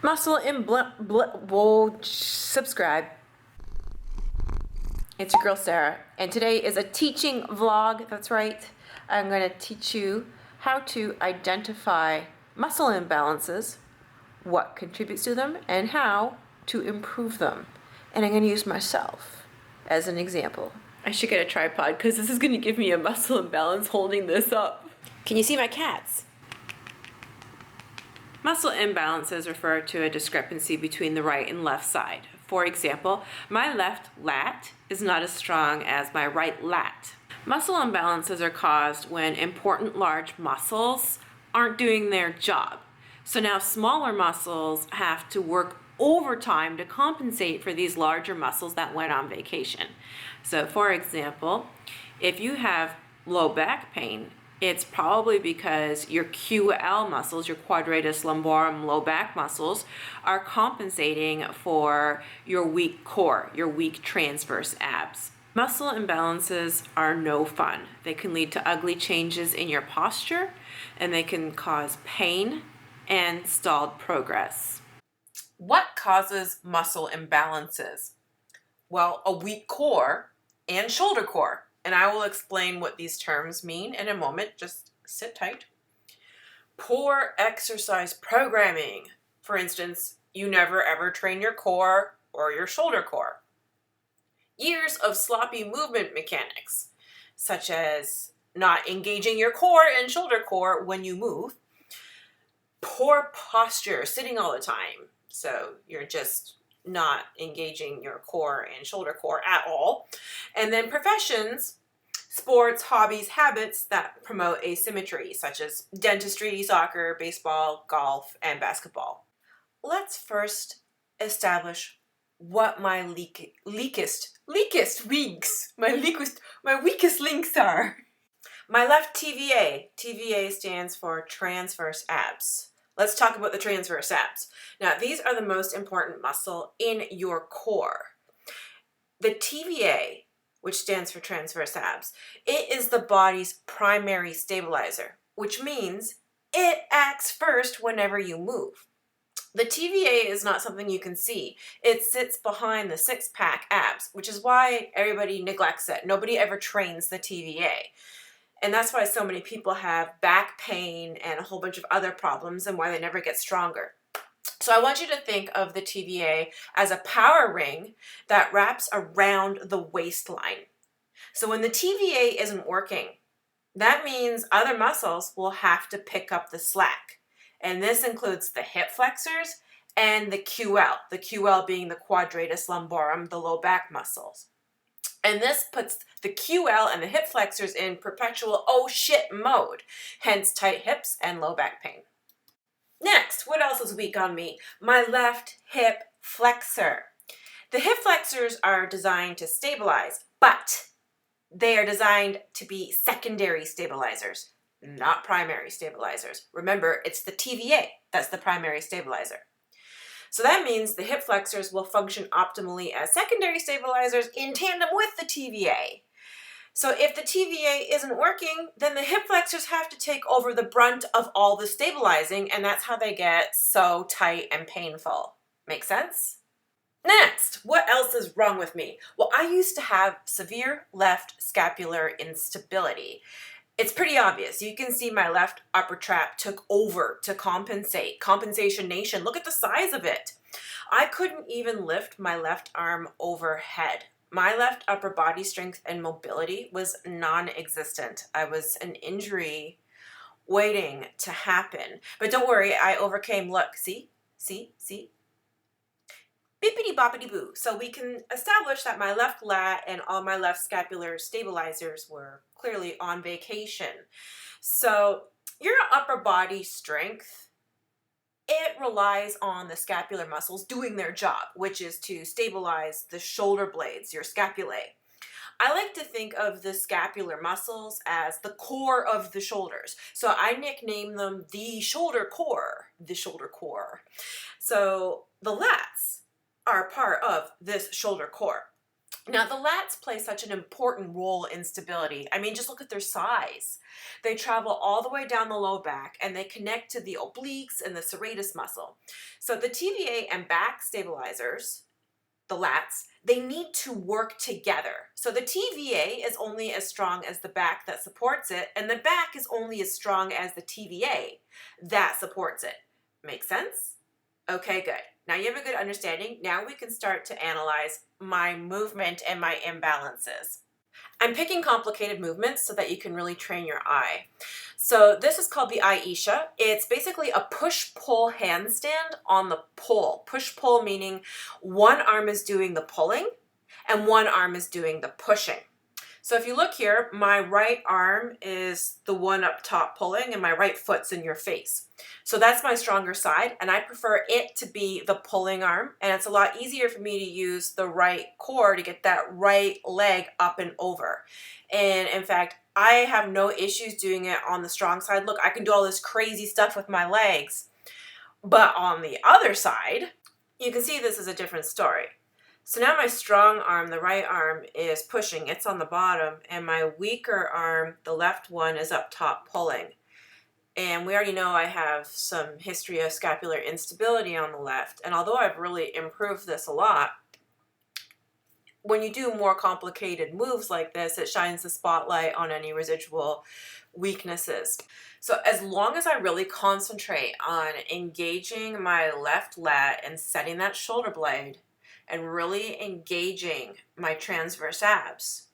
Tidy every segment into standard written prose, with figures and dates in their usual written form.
Muscle in whoa, subscribe. It's your girl Sarah, and today is a teaching vlog. That's right. I'm going to teach you how to identify muscle imbalances, what contributes to them, and how to improve them. And I'm going to use myself as an example. I should get a tripod because this is going to give me a muscle imbalance holding this up. Can you see my cats? Muscle imbalances refer to a discrepancy between the right and left side. For example, my left lat is not as strong as my right lat. Muscle imbalances are caused when important large muscles aren't doing their job. So now smaller muscles have to work overtime to compensate for these larger muscles that went on vacation. So for example, if you have low back pain, it's probably because your QL muscles, your quadratus lumborum low back muscles, are compensating for your weak core, your weak transverse abs. Muscle imbalances are no fun. They can lead to ugly changes in your posture, and they can cause pain and stalled progress. What causes muscle imbalances? Well, a weak core and shoulder core. And I will explain what these terms mean in a moment. Just sit tight. Poor exercise programming. For instance, you never ever train your core or your shoulder core. Years of sloppy movement mechanics, such as not engaging your core and shoulder core when you move. Poor posture, sitting all the time. So you're just not engaging your core and shoulder core at all. And then professions, sports, hobbies, habits that promote asymmetry, such as dentistry, soccer, baseball, golf, and basketball. Let's first establish what my weakest links are. My left TVA. TVA stands for transverse abs. Let's talk about the transverse abs. Now, these are the most important muscle in your core. The TVA, which stands for transverse abs, it is the body's primary stabilizer, which means it acts first whenever you move. The TVA is not something you can see. It sits behind the six-pack abs, which is why everybody neglects it. Nobody ever trains the TVA. And that's why so many people have back pain and a whole bunch of other problems and why they never get stronger. So I want you to think of the TVA as a power ring that wraps around the waistline. So when the TVA isn't working, that means other muscles will have to pick up the slack. And this includes the hip flexors and the QL being the quadratus lumborum, the low back muscles. And this puts the QL and the hip flexors in perpetual oh shit mode, hence tight hips and low back pain. Next, what else is weak on me? My left hip flexor. The hip flexors are designed to stabilize, but they are designed to be secondary stabilizers, not primary stabilizers. Remember, it's the TVA that's the primary stabilizer. So that means the hip flexors will function optimally as secondary stabilizers in tandem with the TVA. So if the TVA isn't working, then the hip flexors have to take over the brunt of all the stabilizing, and that's how they get so tight and painful. Make sense? Next, what else is wrong with me? Well, I used to have severe left scapular instability. It's pretty obvious. You can see my left upper trap took over to compensate. Compensation nation, look at the size of it. I couldn't even lift my left arm overhead. My left upper body strength and mobility was non-existent. I was an injury waiting to happen. But don't worry, I overcame. Look, see? Bippity boppity boo. So we can establish that my left lat and all my left scapular stabilizers were clearly on vacation. So your upper body strength, it relies on the scapular muscles doing their job, which is to stabilize the shoulder blades, your scapulae. I like to think of the scapular muscles as the core of the shoulders. So I nickname them the shoulder core, So the lats are part of this shoulder core. Now, the lats play such an important role in stability. I mean, just look at their size. They travel all the way down the low back and they connect to the obliques and the serratus muscle. So the TVA and back stabilizers, the lats, they need to work together. So the TVA is only as strong as the back that supports it, and the back is only as strong as the TVA that supports it. Make sense? Okay, good. Now you have a good understanding. Now we can start to analyze my movement and my imbalances. I'm picking complicated movements so that you can really train your eye. So this is called the Aisha. It's basically a push-pull handstand on the pole. Push-pull meaning one arm is doing the pulling and one arm is doing the pushing. So if you look here, my right arm is the one up top pulling and my right foot's in your face. So that's my stronger side, and I prefer it to be the pulling arm, and it's a lot easier for me to use the right core to get that right leg up and over. And in fact, I have no issues doing it on the strong side. Look, I can do all this crazy stuff with my legs, but on the other side, you can see this is a different story. So now my strong arm, the right arm, is pushing. It's on the bottom. And my weaker arm, the left one, is up top pulling. And we already know I have some history of scapular instability on the left. And although I've really improved this a lot, when you do more complicated moves like this, it shines the spotlight on any residual weaknesses. So as long as I really concentrate on engaging my left lat and setting that shoulder blade, and really engaging my transverse abs,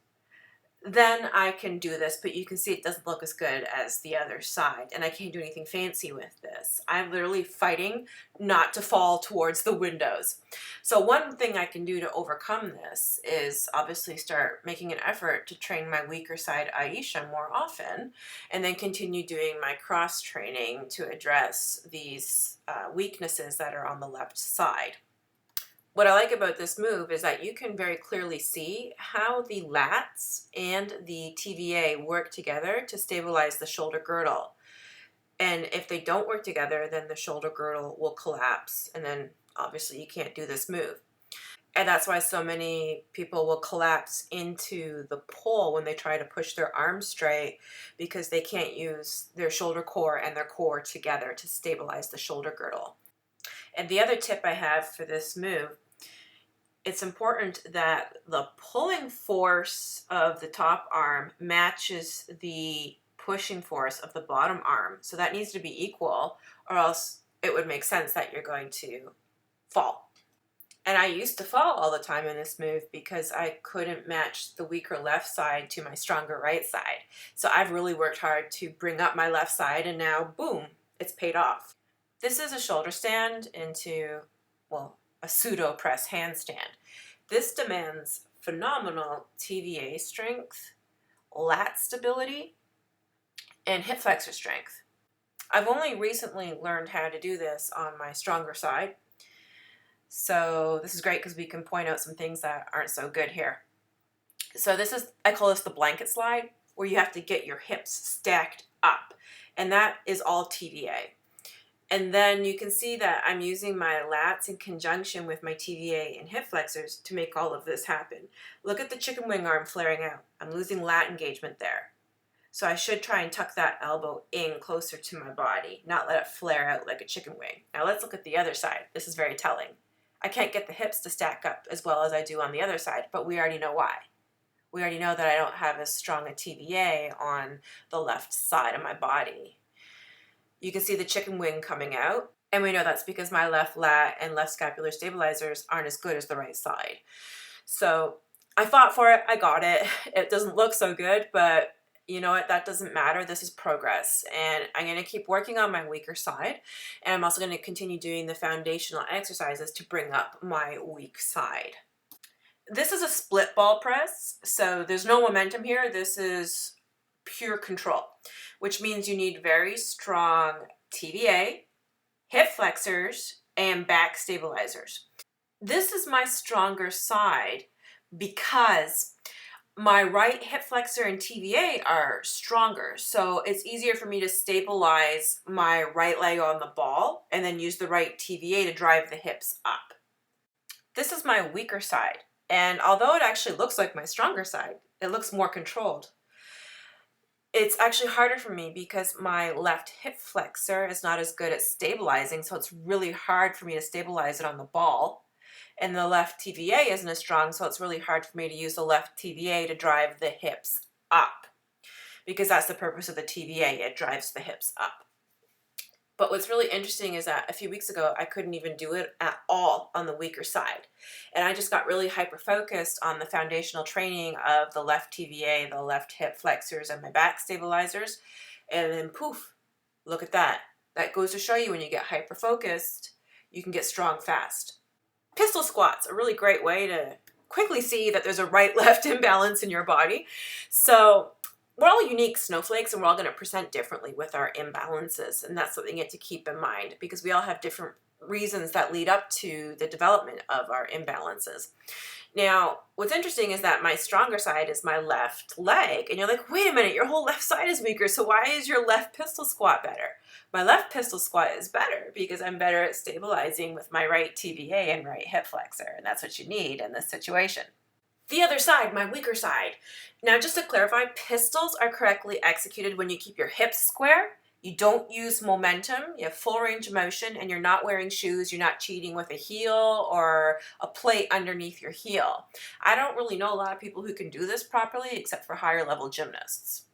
then I can do this, but you can see it doesn't look as good as the other side, and I can't do anything fancy with this. I'm literally fighting not to fall towards the windows. So one thing I can do to overcome this is obviously start making an effort to train my weaker side Aisha more often, and then continue doing my cross training to address these weaknesses that are on the left side. What I like about this move is that you can very clearly see how the lats and the TVA work together to stabilize the shoulder girdle. And if they don't work together, then the shoulder girdle will collapse, and then obviously you can't do this move. And that's why so many people will collapse into the pole when they try to push their arms straight, because they can't use their shoulder core and their core together to stabilize the shoulder girdle. And the other tip I have for this move, it's important that the pulling force of the top arm matches the pushing force of the bottom arm. So that needs to be equal, or else it would make sense that you're going to fall. And I used to fall all the time in this move because I couldn't match the weaker left side to my stronger right side. So I've really worked hard to bring up my left side, and now, boom, it's paid off. This is a shoulder stand into, well, a pseudo press handstand. This demands phenomenal TVA strength, lat stability, and hip flexor strength. I've only recently learned how to do this on my stronger side. So this is great because we can point out some things that aren't so good here. So this is, I call this the blanket slide, where you have to get your hips stacked up. And that is all TVA. And then you can see that I'm using my lats in conjunction with my TVA and hip flexors to make all of this happen. Look at the chicken wing arm flaring out. I'm losing lat engagement there. So I should try and tuck that elbow in closer to my body, not let it flare out like a chicken wing. Now let's look at the other side. This is very telling. I can't get the hips to stack up as well as I do on the other side, but we already know why. We already know that I don't have as strong a TVA on the left side of my body. You can see the chicken wing coming out, and we know that's because my left lat and left scapular stabilizers aren't as good as the right side. So I fought for it, I got it. It doesn't look so good, but you know what, that doesn't matter. This is progress, and I'm going to keep working on my weaker side, and I'm also going to continue doing the foundational exercises to bring up my weak side. This is a split ball press, so there's no momentum here. This is pure control, which means you need very strong TVA, hip flexors, and back stabilizers. This is my stronger side because my right hip flexor and TVA are stronger, so it's easier for me to stabilize my right leg on the ball and then use the right TVA to drive the hips up. This is my weaker side, And although it actually looks like my stronger side, it looks more controlled. It's actually harder for me because my left hip flexor is not as good at stabilizing, so it's really hard for me to stabilize it on the ball. And the left TVA isn't as strong, so it's really hard for me to use the left TVA to drive the hips up, because that's the purpose of the TVA. It drives the hips up. But what's really interesting is that a few weeks ago, I couldn't even do it at all on the weaker side. And I just got really hyper-focused on the foundational training of the left TVA, the left hip flexors, and my back stabilizers. And then poof, look at that. That goes to show you when you get hyper-focused, you can get strong fast. Pistol squats, a really great way to quickly see that there's a right-left imbalance in your body. So we're all unique snowflakes, and we're all going to present differently with our imbalances, and that's something you have to keep in mind, because we all have different reasons that lead up to the development of our imbalances. Now, what's interesting is that my stronger side is my left leg, and you're like, wait a minute, your whole left side is weaker, so why is your left pistol squat better? My left pistol squat is better because I'm better at stabilizing with my right TVA and right hip flexor, and that's what you need in this situation. The other side, my weaker side. Now, just to clarify, pistols are correctly executed when you keep your hips square, you don't use momentum, you have full range of motion, and you're not wearing shoes, you're not cheating with a heel or a plate underneath your heel. I don't really know a lot of people who can do this properly except for higher level gymnasts.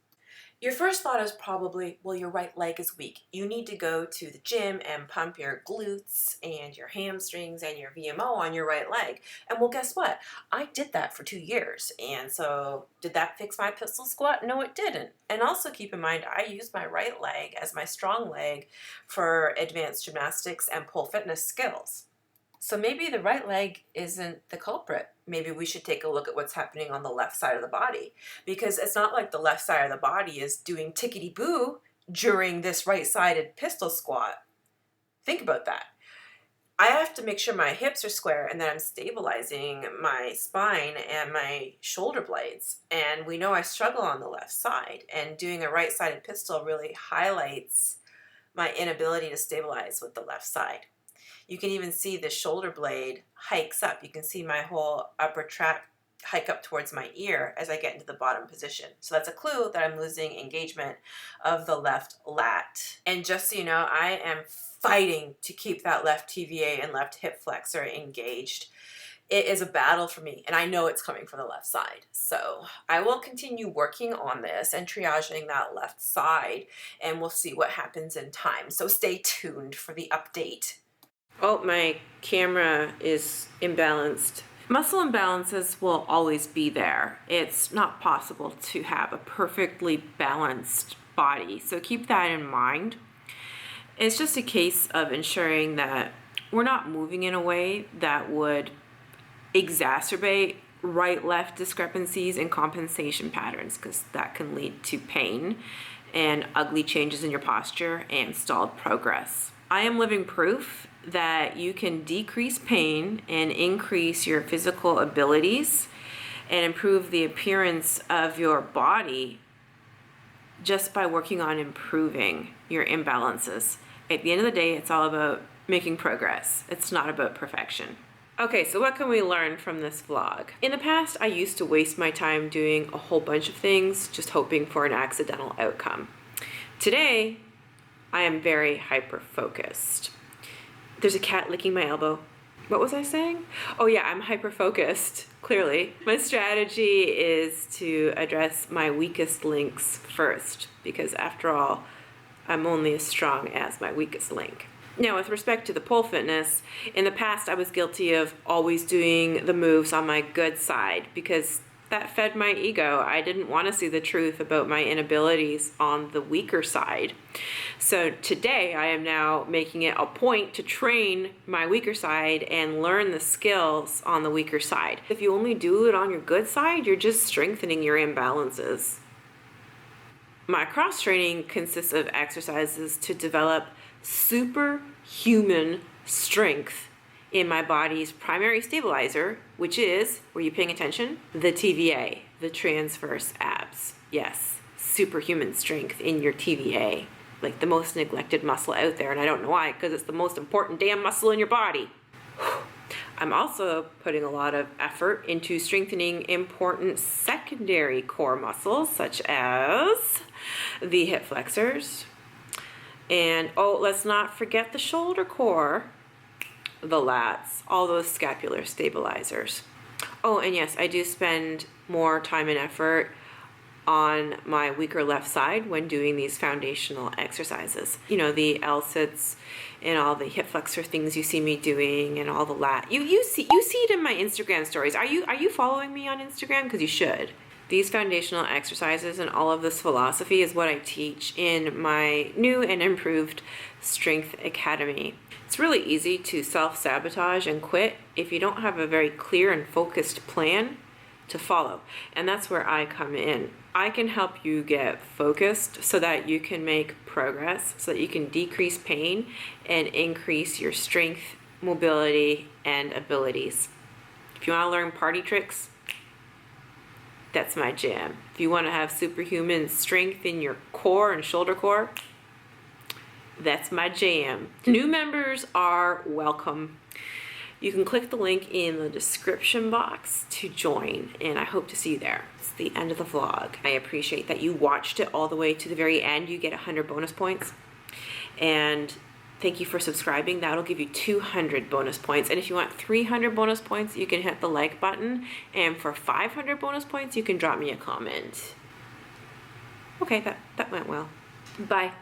Your first thought is probably, well, your right leg is weak. You need to go to the gym and pump your glutes and your hamstrings and your VMO on your right leg. And well, guess what? I did that for 2 years. And so did that fix my pistol squat? No, it didn't. And also keep in mind, I use my right leg as my strong leg for advanced gymnastics and pole fitness skills. So maybe the right leg isn't the culprit. Maybe we should take a look at what's happening on the left side of the body, because it's not like the left side of the body is doing tickety-boo during this right-sided pistol squat. Think about that. I have to make sure my hips are square and that I'm stabilizing my spine and my shoulder blades. And we know I struggle on the left side, and doing a right-sided pistol really highlights my inability to stabilize with the left side. You can even see the shoulder blade hikes up. You can see my whole upper track hike up towards my ear as I get into the bottom position. So that's a clue that I'm losing engagement of the left lat. And just so you know, I am fighting to keep that left TVA and left hip flexor engaged. It is a battle for me, and I know it's coming from the left side. So I will continue working on this and triaging that left side, and we'll see what happens in time. So stay tuned for the update. Oh, my camera is imbalanced. Muscle imbalances will always be there. It's not possible to have a perfectly balanced body, so keep that in mind. It's just a case of ensuring that we're not moving in a way that would exacerbate right-left discrepancies and compensation patterns, because that can lead to pain and ugly changes in your posture and stalled progress. I am living proof that you can decrease pain and increase your physical abilities and improve the appearance of your body just by working on improving your imbalances. At the end of the day, it's all about making progress. It's not about perfection. Okay, so what can we learn from this vlog? In the past, I used to waste my time doing a whole bunch of things, just hoping for an accidental outcome. Today, I am very hyper-focused. There's a cat licking my elbow. What was I saying? Oh yeah, I'm hyper-focused, clearly. My strategy is to address my weakest links first, because after all, I'm only as strong as my weakest link. Now, with respect to the pole fitness, in the past I was guilty of always doing the moves on my good side, because that fed my ego. I didn't want to see the truth about my inabilities on the weaker side. So today I am now making it a point to train my weaker side and learn the skills on the weaker side. If you only do it on your good side, you're just strengthening your imbalances. My cross training consists of exercises to develop superhuman strength in my body's primary stabilizer, which is, were you paying attention? The TVA, the transverse abs. Yes, superhuman strength in your TVA, like the most neglected muscle out there, and I don't know why, because it's the most important damn muscle in your body. I'm also putting a lot of effort into strengthening important secondary core muscles such as the hip flexors. And oh, let's not forget the shoulder core, the lats, all those scapular stabilizers. Oh, and yes, I do spend more time and effort on my weaker left side when doing these foundational exercises. You know, the L-sits and all the hip flexor things you see me doing and all the lat. You see it in my Instagram stories. Are you following me on Instagram? Because you should. These foundational exercises and all of this philosophy is what I teach in my new and improved Strength Academy. It's really easy to self-sabotage and quit if you don't have a very clear and focused plan to follow. And that's where I come in. I can help you get focused so that you can make progress, so that you can decrease pain and increase your strength, mobility, and abilities. If you want to learn party tricks, that's my jam. If you want to have superhuman strength in your core and shoulder core, that's my jam. New members are welcome. You can click the link in the description box to join, and I hope to see you there. It's the end of the vlog. I appreciate that you watched it all the way to the very end. You get 100 bonus points. And thank you for subscribing. That'll give you 200 bonus points. And if you want 300 bonus points, you can hit the like button. And for 500 bonus points, you can drop me a comment. Okay, that went well. Bye.